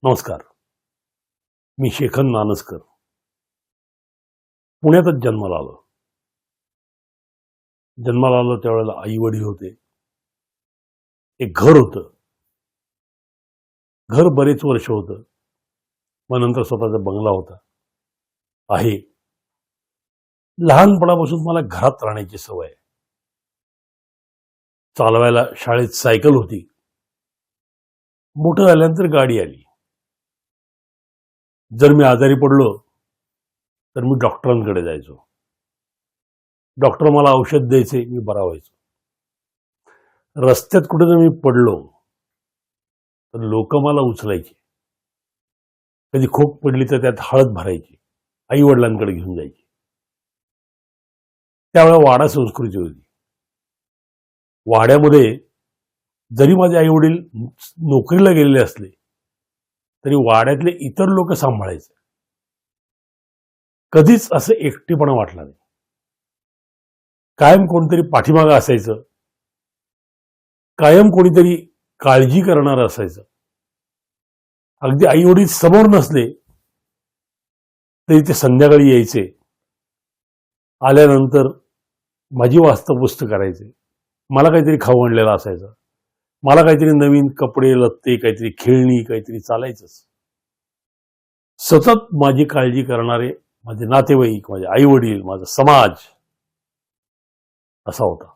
नमस्कार. मी शेखन नानसकर. पुण्यातच जन्माला आलो. जन्माला आलो त्यावेळेला आई वडील होते. एक घर होतं. घर बरेच वर्ष होतं. मग नंतर स्वतःचा बंगला होता. आहे. लहानपणापासून मला घरात राहण्याची सवय आहे. चालवायला शाळेत सायकल होती. मोठं झाल्यानंतर गाडी आली. जर मी आजारी पडलो तर मी डॉक्टरांकडे जायचो. डॉक्टर मला औषध द्यायचे, मी बरा व्हायचो. रस्त्यात कुठे जर मी पडलो तर लोक मला उचलायचे. कधी खोक पडली तर त्यात हळद भरायची, आई वडिलांकडे घेऊन जायची. त्यावेळेला वाडा संस्कृती होती. वाड्यामध्ये जरी माझे आई वडील नोकरीला गेलेले असले तरी वाड्यातले इतर लोक सांभाळायचे. कधीच असं एकटेपणा वाटला नाही. कायम कोणतरी पाठीमागं असायचं. कायम कोणीतरी काळजी करणारं असायचं. अगदी आई वडील समोर नसले तरी ते संध्याकाळी यायचे. आल्यानंतर माझी वास्तवपुस्त करायचे. मला काहीतरी खाऊ आणलेलं असायचं. मला काहीतरी नवीन कपडे लत्ते, काहीतरी खेळणी, काहीतरी चालायचंच. सतत माझी काळजी करणारे माझे नातेवाईक, माझे आई वडील, माझा समाज असा होता.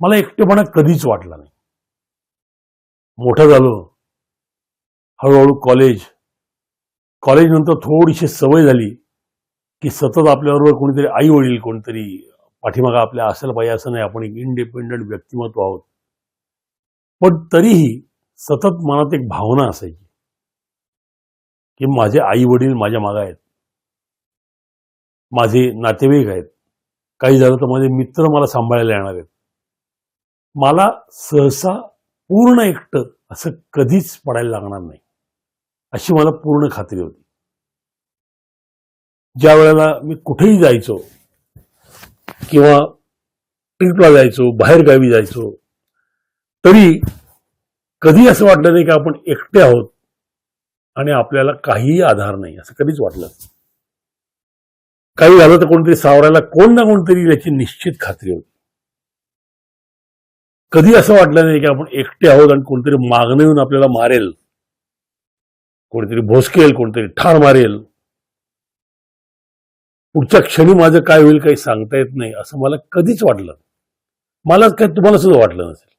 मला एकटेपणा कधीच वाटला नाही. मोठं झालो, हळूहळू कॉलेज नंतर थोडीशी सवय झाली की सतत आपल्याबरोबर कोणीतरी आई वडील, कोणतरी पाठीमागा आपल्या असायला पाहिजे असं नाही. आपण एक इंडिपेंडंट व्यक्तिमत्व आहोत. पण तरीही सतत मनात एक भावना असायची की माझे आई वडील माझ्या मागे आहेत, माझे नातेवाईक आहेत, काही झालं तर माझे मित्र मला सांभाळायला येणार आहेत. मला सहसा पूर्ण एकटं असं कधीच पडायला लागणार नाही अशी मला पूर्ण खात्री होती. ज्या वेळेला मी कुठेही जायचो किंवा ट्रिपला जायचो, बाहेर गावी जायचो, तरी कधी असं वाटलं नाही की आपण एकटे आहोत आणि आपल्याला काहीही आधार नाही, असं कधीच वाटलं. काही झालं तर कोणतरी सावरायला कोण ना कोणतरी याची निश्चित खात्री होती. कधी असं वाटलं नाही की आपण एकटे आहोत आणि कोणतरी मागणं येऊन आपल्याला मारेल, कोणीतरी भोसकेल, कोणतरी ठार मारेल. पुढच्या क्षणी माझं काय होईल काही सांगता येत नाही असं मला कधीच वाटलं. मला काय तुम्हाला सुद्धा वाटलं नसेल.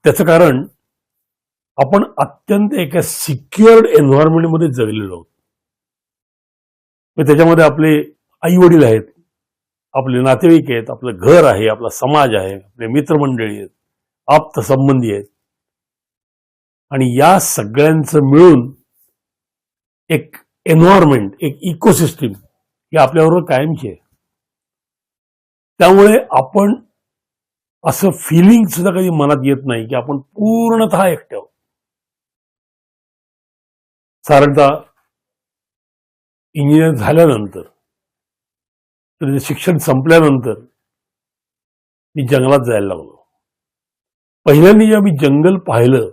त्याचं कारण आपण अत्यंत एका सिक्युअर्ड एन्व्हायरमेंटमध्ये जगलेलो आहोत. त्याच्यामध्ये आपले आई वडील आहेत, आपले नातेवाईक आहेत, आपलं घर आहे, आपला समाज आहे, आपले मित्रमंडळी आहेत, आप्त संबंधी आहेत. आणि या सगळ्यांचं मिळून एक एन्व्हायरमेंट, एक इकोसिस्टीम ही आपल्याबरोबर कायमची आहे. त्यामुळे आपण असं फिलिंग सुद्धा कधी मनात येत नाही की आपण पूर्णतः एकटे आहोत. साधारणतः इंजिनियर झाल्यानंतर, तर शिक्षण संपल्यानंतर मी जंगलात जायला लागलो. पहिल्यांदा जेव्हा मी जंगल पाहिलं,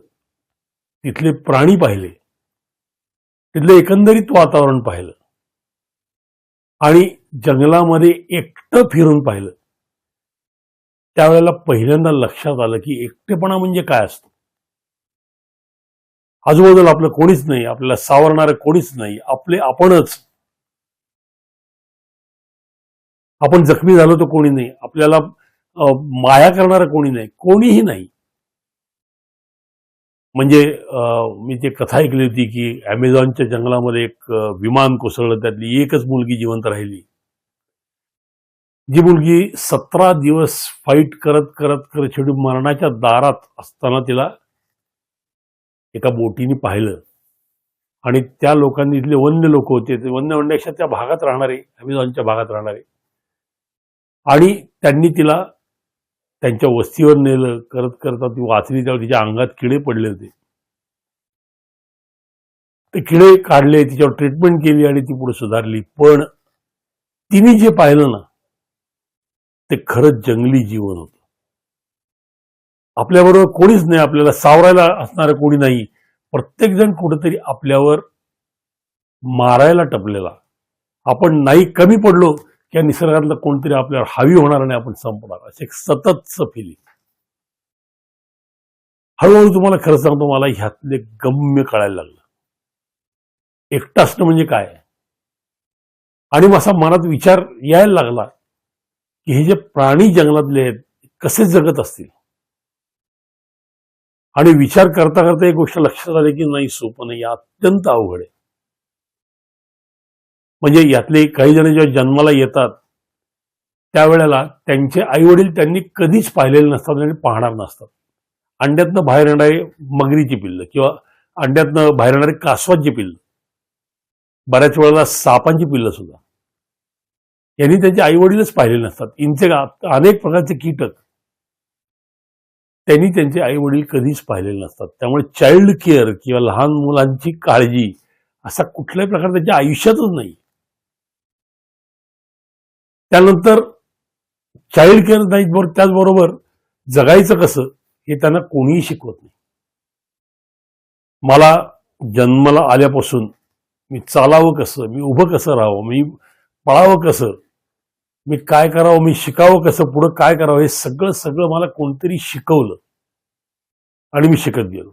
तिथले प्राणी पाहिले, तिथलं एकंदरीत वातावरण पाहिलं आणि जंगलामध्ये एकटं फिरून पाहिलं, त्यावेळेला पहिल्यांदा लक्षात आलं की एकटेपणा म्हणजे काय असतो. आजूबाजूला आपलं कोणीच नाही, आपल्याला सावरणारं कोणीच नाही, आपले आपणच. आपण जखमी झालो तर कोणी नाही, आपल्याला माया करणारं कोणी नाही, कोणीही नाही. म्हणजे मी ते कथा ऐकली होती की अमेझॉनच्या जंगलामध्ये एक विमान कोसळलं, त्यातली एकच मुलगी जिवंत राहिली. जी मुलगी 17 दिवस फाईट करत करत करत शेवटी मरणाच्या दारात असताना तिला एका बोटीने पाहिलं. आणि त्या लोकांनी, इथले वन्य लोक होते, ते वन्य म्हणण्यापेक्षा त्या भागात राहणारे, अमेझॉनच्या भागात राहणारे, आणि त्यांनी तिला त्यांच्या वस्तीवर नेलं. करत करता ती वाचली. त्यावर तिच्या अंगात किडे पडले होते. ते किडे काढले, तिच्यावर ट्रीटमेंट केली आणि ती पुढे सुधारली. पण तिने जे पाहिलं ना, ते खरंच जंगली जीवन होतं. आपल्याबरोबर कोणीच नाही, आपल्याला सावरायला असणारं कोणी नाही, प्रत्येक जण कुठेतरी आपल्यावर मारायला टपलेला. आपण नाही कमी पडलो की या निसर्गातलं कोणतरी आपल्यावर हावी होणार आणि आपण संपणार, असे एक सततचं फिलिंग. हळूहळू तुम्हाला खरं सांगतो, मला ह्यातले गम्य कळायला लागलं. एकटं असणं म्हणजे काय, आणि माझा मनात विचार यायला लागला की हे जे प्राणी जंगलातले आहेत कसे जगत असतील. आणि विचार करता करता एक गोष्ट लक्षात आली की नाही, सोपं नाही, अत्यंत अवघड आहे. म्हणजे यातले काही जण जेव्हा जन्माला येतात त्यावेळेला त्यांचे आई वडील त्यांनी कधीच पाहिलेले नसतात आणि पाहणार नसतात. अंड्यातनं बाहेर येणारे मगरीची पिल्लं किंवा अंड्यातनं बाहेर येणारे कासवाची पिल्लं, बऱ्याच वेळेला सापांची पिल्लं सुद्धा यांनी त्यांचे आई वडीलच पाहिलेले नसतात. इनचे अनेक प्रकारचे कीटक त्यांनी त्यांचे आई वडील कधीच पाहिलेले नसतात. त्यामुळे चाइल्ड केअर किंवा लहान मुलांची काळजी असा कुठल्याही प्रकार त्यांच्या आयुष्यातच नाही. त्यानंतर चाइल्ड केअर नाही, त्याचबरोबर जगायचं कसं हे त्यांना कोणीही शिकवत नाही. मला जन्माला आल्यापासून मी चालावं कसं, मी उभं कसं राहावं, मी पळावं कसं, मी काय करावं, मी शिकावं कसं, पुढं काय करावं, हे सगळं सगळं मला कोणतरी शिकवलं आणि मी शिकत गेलो.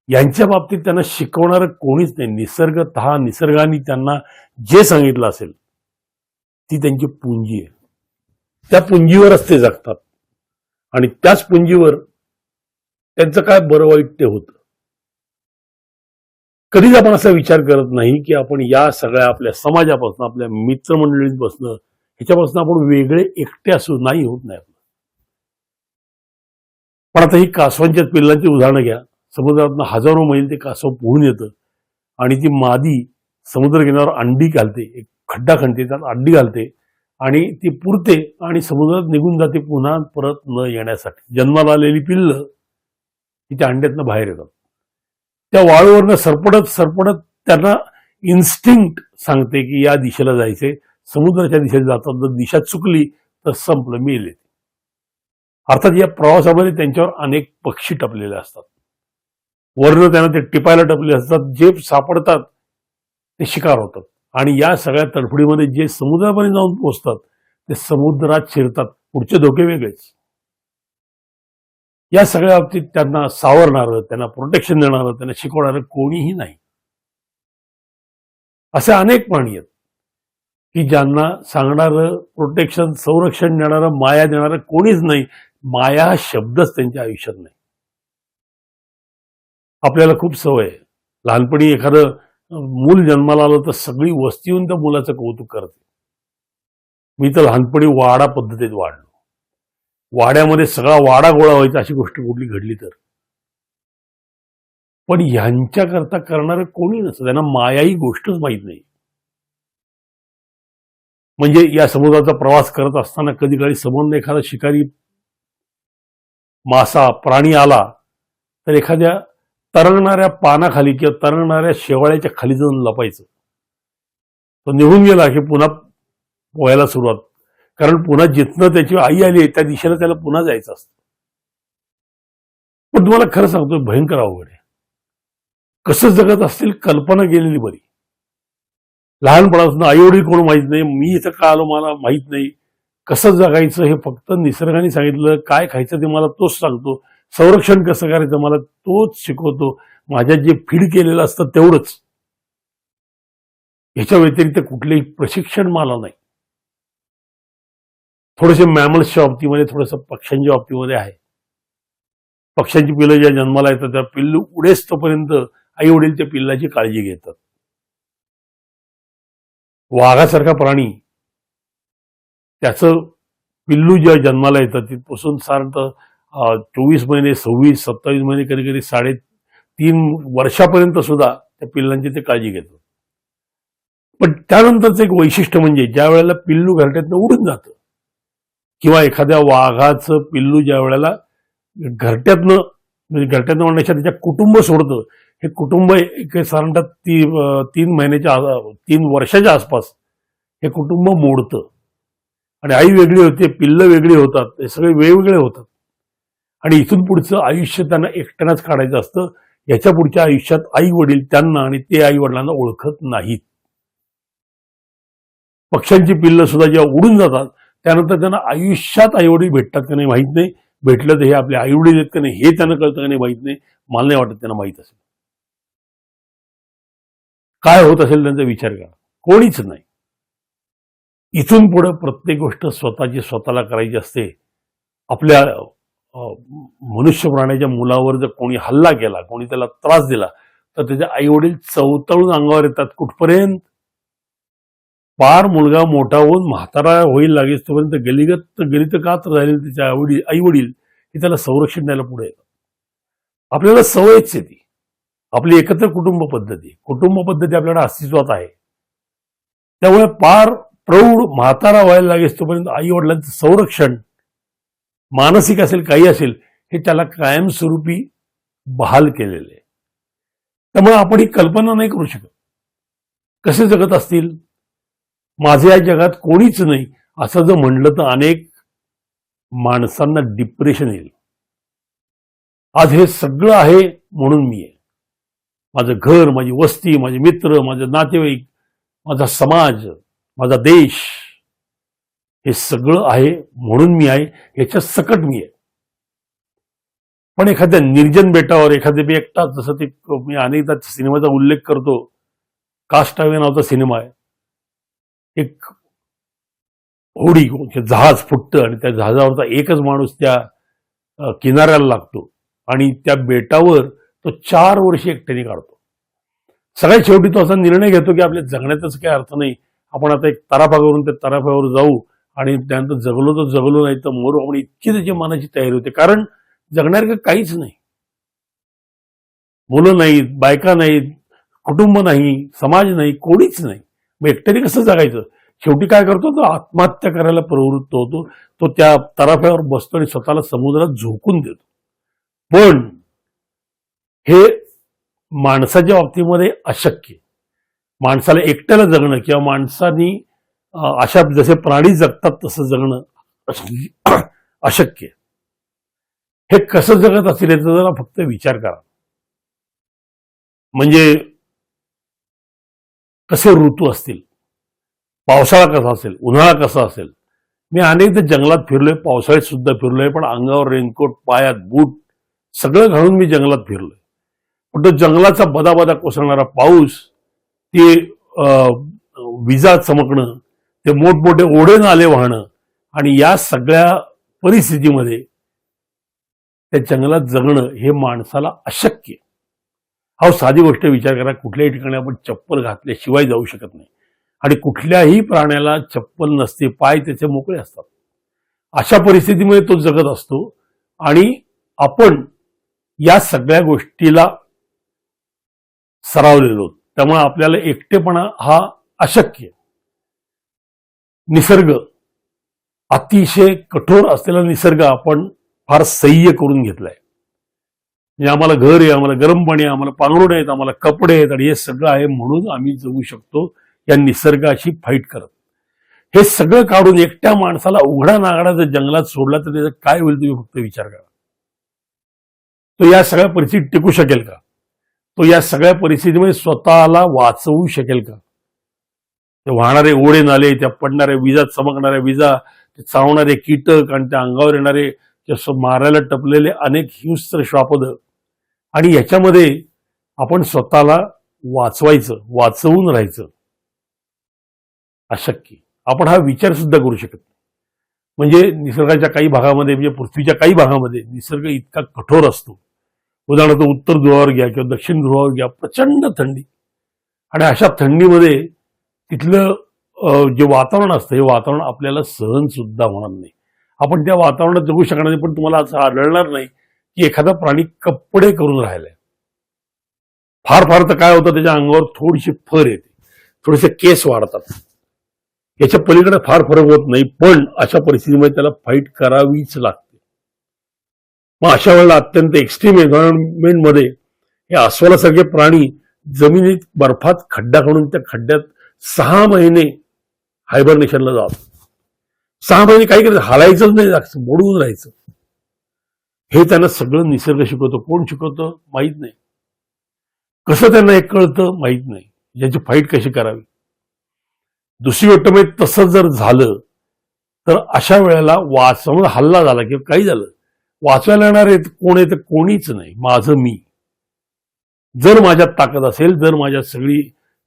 यांच्या बाबतीत त्यांना शिकवणारं कोणीच नाही. निसर्गाने त्यांना जे सांगितलं असेल ती त्यांची पुंजी आहे. त्या पुंजीवरच ते जगतात आणि त्याच पुंजीवर त्यांचं काय बरं वाईट ते होतं. कधीच आपण असा विचार करत नाही की आपण या सगळ्या आपल्या समाजापासून, आपल्या मित्रमंडळींपासून, ह्याच्यापासून आपण वेगळे एकटे असू, नाही, होत नाही. पण आता ही कासवांच्या पिल्लांची उदाहरणं घ्या. समुद्रातनं हजारो मैल ते कासव पोहून येतं आणि ती मादी समुद्र किनाऱ्यावर अंडी घालते, एक खड्डा खणते, त्यात अंडी घालते आणि ती पुरते आणि समुद्रात निघून जाते पुन्हा परत न येण्यासाठी. जन्माला आलेली पिल्लं ती त्या अंड्यातनं बाहेर येतात. त्या वाळूवरनं सरपडत सरपडत त्यांना इन्स्टिंक्ट सांगते की या दिशेला जायचे. समुद्राच्या दिशेला जातात, जर दिशा चुकली तर संपलं, मेले. अर्थात या प्रवासामध्ये त्यांच्यावर अनेक पक्षी टपलेले असतात. वर्ण त्यांना ते टिपायला टपले असतात. जे सापडतात ते शिकार होतात आणि या सगळ्या तडफडीमध्ये जे समुद्रापर्यंत जाऊन पोहोचतात ते समुद्रात शिरतात. पुढचे धोके वेगळेच. या सगळ्या बाबतीत त्यांना सावरणारं, त्यांना प्रोटेक्शन देणारं, त्यांना शिकवणारं कोणीही नाही. असे अनेक प्राणी आहेत की ज्यांना सांगणारं, प्रोटेक्शन, संरक्षण देणारं, माया देणारं कोणीच नाही. माया हा शब्दच त्यांच्या आयुष्यात नाही. आपल्याला खूप सवय आहे, लहानपणी एखादं मूल जन्माला आलं तर सगळी वस्ती येऊन त्या मुलाचं कौतुक करते. मी तर लहानपणी वाडा पद्धतीत वाढलो. वाड्यामध्ये सगळा वाडा गोळा व्हायचा, अशी गोष्ट कुठली घडली तर. पण ह्यांच्याकरता करणारं कोणी नसतं. त्यांना माया ही गोष्टच माहीत नाही. म्हणजे या समुद्राचा प्रवास करत असताना कधी काळी समोर एखादा शिकारी मासा, प्राणी आला तर एखाद्या तरंगणाऱ्या पानाखाली किंवा तरंगणाऱ्या शेवाळ्याच्या खाली जाऊन लपायचं. तो निघून गेला की पुन्हा पोहायला सुरुवात, कारण पुन्हा जिथनं त्याची आई आली त्या दिशेला त्याला पुन्हा जायचं असतं. पण तुम्हाला खरं सांगतो, भयंकर अवघड आहे. कसं जगत असतील कल्पना गेलेली बरी. लहानपणापासून आईवडील कोण माहित नाही, मी इथं का आलो मला माहित नाही. कसं जगायचं हे फक्त निसर्गाने सांगितलं. काय खायचं ते मला तोच सांगतो. संरक्षण कसं करायचं मला तोच शिकवतो. माझ्या जे फीड केलेलं असतं तेवढंच, ह्याच्या व्यतिरिक्त कुठलेही प्रशिक्षण मला नाही. थोडेसे मॅमल्सच्या बाबतीमध्ये, थोडंसं पक्ष्यांच्या बाबतीमध्ये आहे. पक्ष्यांची पिल्लं ज्या जन्माला येतात त्या पिल्लू उडेच तोपर्यंत आई वडील त्या पिल्लाची काळजी घेतात. वाघासारखा प्राणी त्याचं पिल्लू ज्या जन्माला येतात तिथपासून साधारणतः 24 महिने, 26, 27 महिने, कधी कधी 3.5 वर्षापर्यंत सुद्धा त्या पिल्लांची ते काळजी घेतात. पण त्यानंतरचं एक वैशिष्ट्य म्हणजे ज्या वेळेला पिल्लू घरट्यातनं उडून जातं किंवा एखाद्या वाघाचं पिल्लू ज्या वेळेला घरट्यातनं म्हणण्याच्या त्याच्या कुटुंब सोडतं, हे कुटुंब एक साधारणतः 3 वर्षाच्या आसपास हे कुटुंब मोडतं आणि आई वेगळी होते, पिल्लं वेगळी होतात, हे सगळे वेगवेगळे होतात आणि इथून पुढचं आयुष्य त्यांना एकट्यानंच काढायचं असतं. याच्या पुढच्या आयुष्यात आई वडील त्यांना आणि ते आई वडिलांना ओळखत नाहीत. पक्ष्यांची पिल्लं सुद्धा जेव्हा उडून जातात त्यानंतर त्यांना आयुष्यात आई वडील भेटतात का नाही माहित नाही. भेटलं तर हे आपले आई वडील आहेत का नाही हे त्यांना कळतं का नाही माहित नाही. मला नाही वाटत त्यांना माहित असेल. काय होत असेल त्यांचा विचार करा. कोणीच नाही. इथून पुढे प्रत्येक गोष्ट स्वतःची स्वतःला करायची असते. आपल्या मनुष्य प्राण्याच्या मुलावर जर कोणी हल्ला केला, कोणी त्याला त्रास दिला तर त्याचे आई वडील चवतळून अंगावर येतात. कुठपर्यंत? पार मुलगा मोठा होऊन म्हातारा होईल लागेल तोपर्यंत गलित का तर झालेले त्याच्या आई वडील हे त्याला संरक्षण द्यायला पुढे येतात. आपल्याला सवयच आहे ती. आपली एकत्र कुटुंब पद्धती आपल्याला अस्तित्वात आहे. त्यामुळे पार प्रौढ म्हातारा व्हायला लागेल तोपर्यंत आई वडिलांचं संरक्षण मानसिक असेल काही असेल हे त्याला कायमस्वरूपी बहाल केलेलं आहे. त्यामुळे आपण ही कल्पना नाही करू शकत कसे जगत असतील. माझे या जगात कोणीच नाही असं जर म्हणलं तर अनेक माणसांना डिप्रेशन येईल. आज हे सगळं आहे म्हणून मी आहे. माझं घर, माझी वस्ती, माझे मित्र, माझे नातेवाईक, माझा समाज, माझा देश हे सगळं आहे म्हणून मी आहे. याच्या सकट मी आहे. पण एखाद्या निर्जन बेटावर एखाद्या मी एकटा, जसं ते मी अनेकदा सिनेमाचा उल्लेख करतो, कास्टअवे नावाचा सिनेमा आहे. एक होडी जहाज फुटतं आणि त्या जहाजावरचा एकच माणूस त्या किनाऱ्याला लागतो आणि त्या बेटावर तो 4 वर्ष एकट्याने काढतो. सगळ्यात शेवटी तो असा निर्णय घेतो की आपल्या जगण्यातच काही अर्थ नाही, आपण आता एक तराफावरून त्या तराफ्यावर जाऊ आणि त्यानंतर जगलो तर जगलो नाही तर मरू. आपण इतकी त्याची मनाची तयारी होते कारण जगण्यासारखं काहीच नाही. मुलं नाहीत, बायका नाहीत, कुटुंब नाही, समाज नाही, कोणीच नाही. मग एकट्याने कसं जगायचं? शेवटी काय करतो तो आत्महत्या करायला प्रवृत्त होतो. तो त्या तराफ्यावर बसतो आणि स्वतःला समुद्रात झोकून देतो. पण हे माणसाच्या बाबतीमध्ये अशक्य. माणसाला एकट्याला जगणं किंवा माणसानी अशा जसे प्राणी जगतात तसं जगणं अशक्य. हे कसं जगत असेल याचा जरा फक्त विचार करा. म्हणजे कसे ऋतू असतील, पावसाळा कसा असेल, उन्हाळा कसा असेल. मी अनेकदा जंगलात फिरलोय, पावसाळ्यात सुद्धा फिरलोय, पण अंगावर रेनकोट, पायात बूट सगळं घालून मी जंगलात फिरलोय. पण तो जंगलाचा बदाबदा कोसळणारा पाऊस, ते विजा चमकणं, ते मोठमोठे ओढे नाले वाहणं आणि या सगळ्या परिस्थितीमध्ये त्या जंगलात जगणं हे माणसाला अशक्य. हा साधी गोष्ट विचार करा. कुठल्याही ठिकाणी आपण चप्पल घातल्याशिवाय जाऊ शकत नाही आणि कुठल्याही प्राण्याला चप्पल नसते, पाय त्याचे मोकळे असतात. अशा परिस्थितीमध्ये तो जगत असतो आणि आपण या सगळ्या गोष्टीला सरावलेलो. त्यामुळे आपल्याला एकटेपणा हा अशक्य. निसर्ग अतिशय कठोर असलेला निसर्ग आपण फार सह्य करून घेतलाय. म्हणजे आम्हाला घर आहे, आम्हाला गरम पाणी आहे, आम्हाला पांघरुण आहेत, आम्हाला कपडे आहेत आणि हे सगळं आहे म्हणून आम्ही जगू शकतो या निसर्गाशी फाईट करत. हे सगळं काढून एकट्या माणसाला उघडा नागडा जर जंगलात सोडला तर त्याचा काय होईल तुम्ही फक्त विचार करा. तो या सगळ्या परिस्थितीत टिकू शकेल का? तो या सगळ्या परिस्थितीमध्ये स्वतःला वाचवू शकेल का? ते वाहणारे ओढे नाले, त्या पडणाऱ्या विजा, चमकणाऱ्या विजा, ते चावणारे कीटक आणि त्या अंगावर येणारे मारायला टपलेले अनेक हिंस्त्र श्वापद आणि ह्याच्यामध्ये आपण स्वतःला वाचवून राहायचं अशक्य. आपण हा विचार सुद्धा करू शकत नाही. म्हणजे निसर्गाच्या काही भागामध्ये, म्हणजे पृथ्वीच्या काही भागामध्ये निसर्ग इतका कठोर असतो. उदाहरणार्थ उत्तर ध्रुवावर घ्या किंवा दक्षिण ध्रुवावर घ्या, प्रचंड थंडी. आणि अशा थंडीमध्ये तिथलं जे वातावरण असतं हे वातावरण आपल्याला सहन सुद्धा होणार नाही. आपण त्या वातावरणात जगू शकणार नाही. पण तुम्हाला असं आढळणार नाही की एखादा प्राणी कपडे करून राहिलाय. फार फार तर काय होतं, त्याच्या अंगावर थोडीशी फर येते, थोडेसे केस वाढतात. याच्या पलीकडे फार फरक होत नाही. पण अशा परिस्थितीमध्ये त्याला फाईट करावीच लागते. मग अशा वेळेला अत्यंत एक्स्ट्रीम एन्व्हायरमेंटमध्ये हे अस्वलासारखे प्राणी जमिनीत बर्फात खड्डा काढून त्या खड्ड्यात 6 महिने हायबरनेशनला जातात. 6 महिने काही करायचं, हालायचंच नाही, मोडून राहायचं. हे त्यांना सगळं निसर्ग शिकवतो. कोण शिकवतं माहित नाही. कसं त्यांना हे कळतं माहित नाही, याची फाईट कशी करावी. दुसरी गोष्ट म्हणजे तसं जर झालं तर अशा वेळेला समजा हल्ला झाला किंवा काही झालं, वाचवायला येणार कोण आहे तर कोणीच नाही, माझं मी. जर माझ्यात ताकद असेल, जर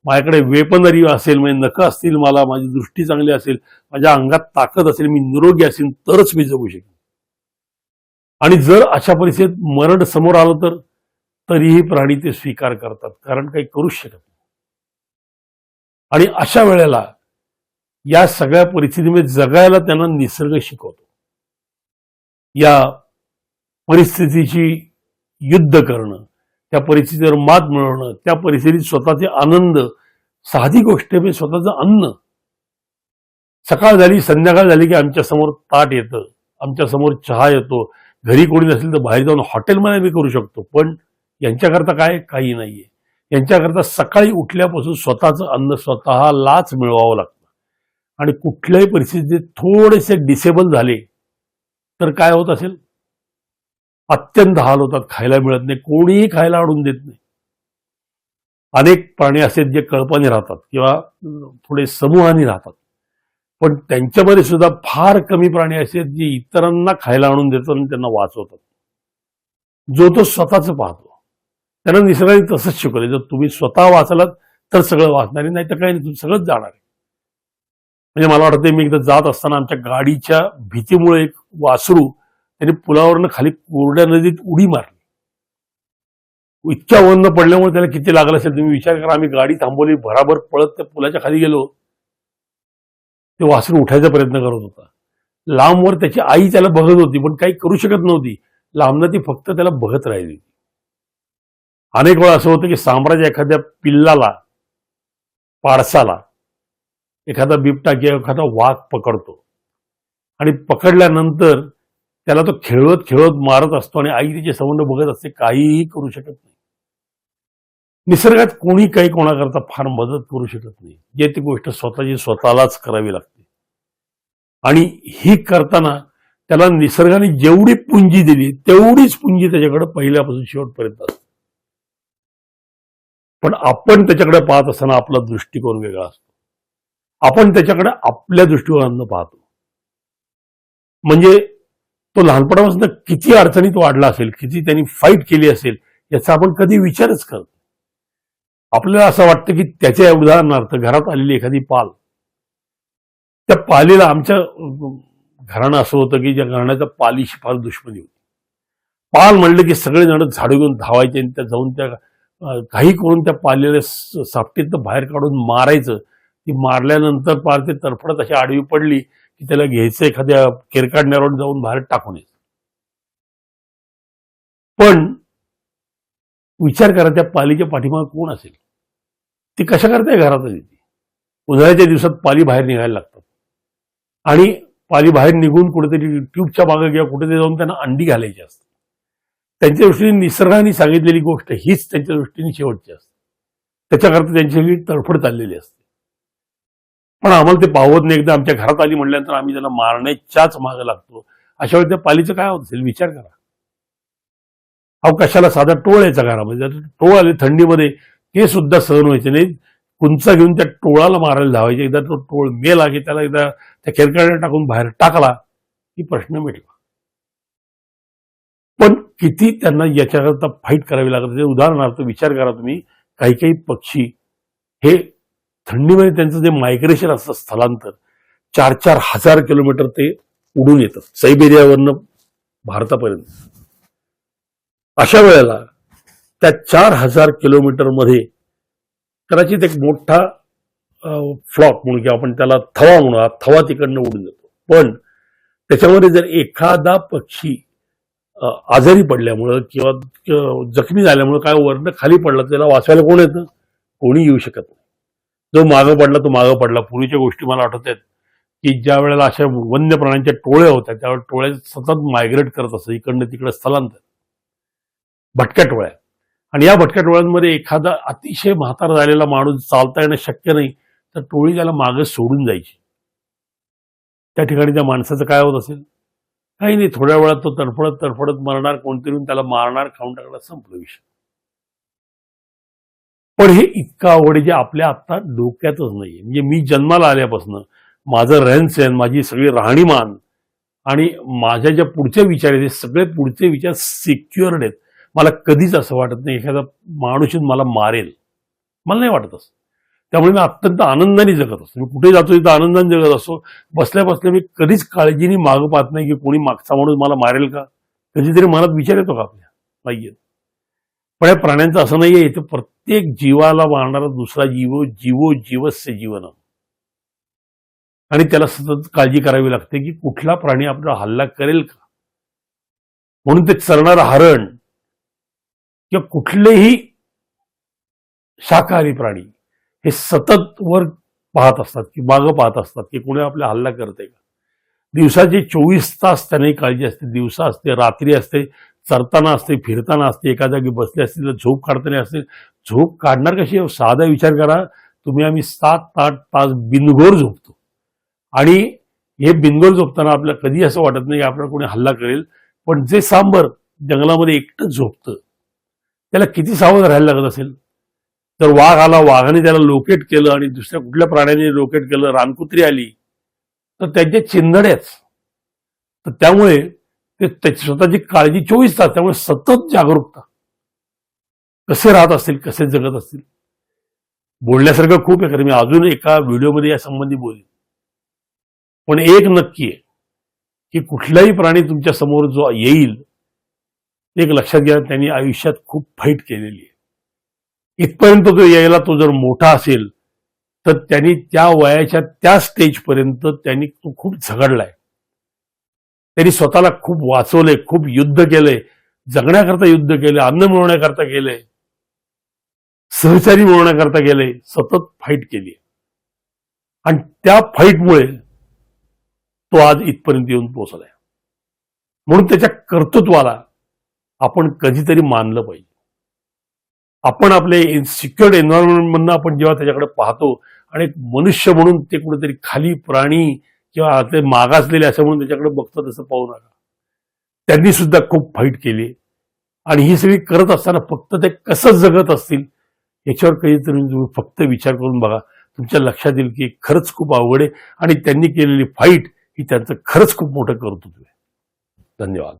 माझ्याकडे वेपनरी असेल, म्हणजे नखं असतील, मला माझी दृष्टी चांगली असेल, माझ्या अंगात ताकद असेल, मी निरोगी असेल, तरच मी जगू शकेन. आणि जर अशा परिस्थितीत मरण समोर आलं तर तरीही प्राणी ते स्वीकार करतात, कारण काही करूच शकत नाही. आणि अशा वेळेला या सगळ्या परिस्थितीमध्ये जगायला त्यांना निसर्ग शिकवतो. या परिस्थितीची युद्ध करणं, त्या परिस्थितीवर मात मिळवणं, त्या परिस्थितीत स्वतःचे आनंद, साधी गोष्ट म्हणजे स्वतःचं अन्न. सकाळ झाली, संध्याकाळ झाली की आमच्या समोर ताट येतं, आमच्या समोर चहा येतो. घरी कोणी नसेल तर बाहेर जाऊन हॉटेलमध्ये मी करू शकतो, पण यांच्याकरता काय, काही नाहीये. यांच्याकरता सकाळी उठल्यापासून स्वतःचं अन्न स्वतःलाच मिळवावं लागतं. आणि कुठल्याही परिस्थितीत थोडेसे डिसेबल झाले तर काय होत असेल, अत्यंत हाल होतात, खायला मिळत नाही, कोणीही खायला आणून देत नाही. अनेक प्राणी असेल जे कळपाने राहतात किंवा थोडे समूहाने राहतात, पण त्यांच्यामध्ये सुद्धा फार कमी प्राणी असे जे इतरांना खायला आणून देतात आणि त्यांना वाचवतात. जो तो स्वतःच पाहतो. त्यांना निसर्गाने तसंच शिकवलं, जर तुम्ही स्वतः वाचलात तर सगळं वाचणार, नाही तर काही नाही, तुम्ही सगळंच जाणार आहे. म्हणजे मला वाटतं, मी एकदा जात असताना आमच्या गाडीच्या भीतीमुळे एक वासरू त्याने पुलावरनं खाली कोरड्या नदीत उडी मारली. इतक्या वन्न पडल्यामुळे त्याला किती लागलं असेल तुम्ही विचार करा. आम्ही गाडी थांबवली, भराभर पळत त्या पुलाच्या खाली गेलो. ते वासरू उठायचा प्रयत्न करत होता. लांबवर त्याची आई त्याला बघत होती, पण काही करू शकत नव्हती. लांबनं ती फक्त त्याला बघत राहिली. अनेक वेळा असं होतं की साम्राज्य एखाद्या पिल्लाला, पाडसाला, एखादा बिबटा किंवा एखादा वाघ पकडतो आणि पकडल्यानंतर त्याला तो खेळवत खेळवत मारत असतो आणि आई तिचे संबंध बघत असते, काहीही करू शकत नाही. निसर्गात कोणी काही कोणाकरता फार मदत करू शकत नाही. जे ती गोष्ट स्वतःची स्वतःलाच करावी लागते. आणि ही करताना त्याला निसर्गाने जेवढी पुंजी दिली तेवढीच पुंजी त्याच्याकडे पहिल्यापासून शेवटपर्यंत असते. पण आपण त्याच्याकडे पाहत असताना आपला दृष्टिकोन वेगळा असतो. आपण त्याच्याकडे आपल्या दृष्टिकोनानं पाहतो. म्हणजे तो लहानपणापासून किती अडचणीत वाढला असेल, किती त्यांनी फाईट केली असेल, याचा आपण कधी विचारच करतो. आपल्याला असं वाटतं की त्याच्या उदाहरणार्थ घरात आलेली एखादी पाल, त्या पालीला आमच्या घराणं असं होतं की ज्या घराण्याच्या पालीशी फार दुश्मनी होती. पाल म्हणलं की सगळे जण झाडू घेऊन धावायचे आणि त्या जाऊन त्या काही करून त्या पालीला सापटीतनं बाहेर काढून मारायचं. ती मारल्यानंतर पार ते तरफडत अशी आडवी पडली की त्याला घ्यायचं, एखाद्या केरकाडण्यावर जाऊन बाहेर टाकून यायचं. पण विचार करा, त्या पालीच्या पाठीमागे कोण असेल? ती कशा करताय घरात येते? उन्हाळ्याच्या दिवसात पाली बाहेर निघायला लागतात आणि पाली बाहेर निघून कुठेतरी ट्यूबच्या मागे किंवा कुठेतरी जाऊन त्यांना अंडी घालायची असते. त्यांच्या दृष्टीने निसर्गाने सांगितलेली गोष्ट हीच त्यांच्या दृष्टीने शेवटची असते. त्याच्याकरता त्यांची सगळी तडफड चाललेली असते. पण आम्हाला ते पाहत नाही. एकदा आमच्या घरात आली म्हटल्यानंतर आम्ही त्याला मारण्याच्याच मागे लागतो. अशा वेळी त्या पालीचं काय होत असेल विचार करा. अहो, कशाला साधा टोळ यायचा घरामध्ये, टोळ आले थंडीमध्ये ते सुद्धा सहन व्हायचे नाही. कुंचा घेऊन त्या टोळाला मारायला धावायचे. एकदा तो टोळ मेला की त्याला एकदा त्या खेरकाड्या टाकून बाहेर टाकला की प्रश्न मिटला. पण किती त्यांना याच्याकरता फाईट करावी लागत. उदाहरणार्थ विचार करा तुम्ही, काही काही पक्षी हे थंडीमध्ये त्यांचं जे मायग्रेशन असतं, स्थलांतर, 4-4 हजार किलोमीटर ते उडून येतात सायबेरियावरनं भारतापर्यंत. अशा वेळेला त्या 4,000 किलोमीटर मध्ये कदाचित एक मोठा फ्लॉक म्हणून किंवा आपण त्याला थवा म्हणू, हा थवा तिकडनं उडून जातो. पण त्याच्यामध्ये जर एखादा पक्षी आजारी पडल्यामुळं किंवा जखमी झाल्यामुळं काय वरनं खाली पडला, त्याला वाचवायला कोण येतं? कोणी येऊ शकत नाही. जो मागं पडला तो मागं पडला. पूर्वीच्या गोष्टी मला आठवत आहेत की ज्या वेळेला अशा वन्य प्राण्यांच्या टोळ्या होत्या, त्यावेळेला टोळ्या सतत मायग्रेट करत असत, इकडनं तिकडं स्थलांतर, भटक्या टोळ्या. आणि या भटक्या टोळ्यांमध्ये एखादा अतिशय म्हातारा झालेला माणूस चालता येणं शक्य नाही, तर टोळी त्याला मागं सोडून जायची. त्या ठिकाणी त्या माणसाचं काय होत असेल? काही नाही, थोड्या वेळात तो तडफडत तडफडत मरणार, कोणतरी त्याला मारणार, खाऊन टाकणार, संपलं विषय. पण हे इतकं अवघड आहे जे आपल्या आता डोक्यातच नाहीये. म्हणजे मी जन्माला आल्यापासून माझं रहनसहन, माझी सगळी राहणीमान आणि माझ्या ज्या पुढचे विचार आहेत, हे सगळे पुढचे विचार सिक्युअर्ड आहेत. मला कधीच असं वाटत नाही एखादा माणूस येऊन मला मारेल. मला नाही वाटत असं. त्यामुळे मी अत्यंत आनंदाने जगत असतो. मी कुठे जातो तिथं आनंदाने जगत असतो. बसल्या बसल्या मी कधीच काळजीने मागं पाहत नाही की कोणी मागचा माणूस मला मारेल का. कधीतरी मनात विचार येतो का आपल्या? नाहीये. पण या प्राण्यांचं असं नाहीये. इथे प्रत्येक जीवाला मारणारा दुसरा जीव, जीवो जीवस्य जीवन, आणि त्याला सतत काळजी करावी लागते की कुठला प्राणी आपल्याला हल्ला करेल का. म्हणून ते चरणारं हरण किंवा कुठलेही शाकाहारी प्राणी हे सतत वर पाहत असतात की मागं पाहत असतात की कोणी आपला हल्ला करते का. दिवसाचे 24 तास त्यांनाही काळजी असते. दिवसा असते, रात्री असते, चरताना असते, फिरताना असते, एका जागी बसले असतील तर झोप काढताना असते. झोप काढणार कशी? साधा विचार करा तुम्ही. आम्ही 7-8 तास बिनघोर झोपतो आणि हे बिनघोर झोपताना आपल्याला कधी असं वाटत नाही की आपल्याला कोणी हल्ला करेल. पण जे सांबर जंगलामध्ये एकटंच झोपतं त्याला किती सावध राहायला लागत असेल. तर वाघ आला, वाघाने त्याला लोकेट केलं आणि दुसऱ्या कुठल्या प्राण्याने लोकेट केलं, रानकुत्री आली तर त्यांच्या चिंधड्याच. तर त्यामुळे ते त्याची स्वतःची काळजी 24 तास, त्यामुळे सतत जागरूकता. कसे राहत असतील, कसे जगत असतील. बोलण्यासारखं खूप आहे, कारण मी अजून एका व्हिडिओमध्ये या संबंधी बोलेन. पण एक नक्की आहे की कुठलाही प्राणी तुमच्या समोर जो येईल, एक लक्षात घ्या, त्यांनी आयुष्यात खूप फाईट केलेली आहे. इथपर्यंत तो यायला, तो जर मोठा असेल तर त्यांनी त्या वयाच्या त्या स्टेजपर्यंत त्यांनी तो खूप झगडलाय. त्यांनी स्वतःला खूप वाचवलंय, खूप युद्ध केलंय, जगण्याकरता युद्ध केलंय, अन्न मिळवण्याकरता केलंय, सहचारी मिळवण्याकरता केलंय, सतत फाईट केली. आणि त्या फाईटमुळे तो आज इथपर्यंत येऊन पोहोचलाय. म्हणून त्याच्या कर्तृत्वाला आपण कधीतरी मानलं पाहिजे. आपण आपले सिक्युअर्ड एन्व्हायरमेंटमधनं आपण जेव्हा त्याच्याकडे पाहतो आणि एक मनुष्य म्हणून ते कुठेतरी खाली प्राणी किंवा ते मागासलेले असं म्हणून त्याच्याकडे बघतो, तसं पाहू नका. त्यांनी सुद्धा खूप फाईट केली आणि ही सगळी करत असताना फक्त ते कसं जगत असतील याच्यावर कधीतरी तुम्ही फक्त विचार करून बघा. तुमच्या लक्षात येईल की खरंच खूप अवघड आहे आणि त्यांनी केलेली फाईट ही त्यांचं खरंच खूप मोठं कर्तृत्व आहे. धन्यवाद.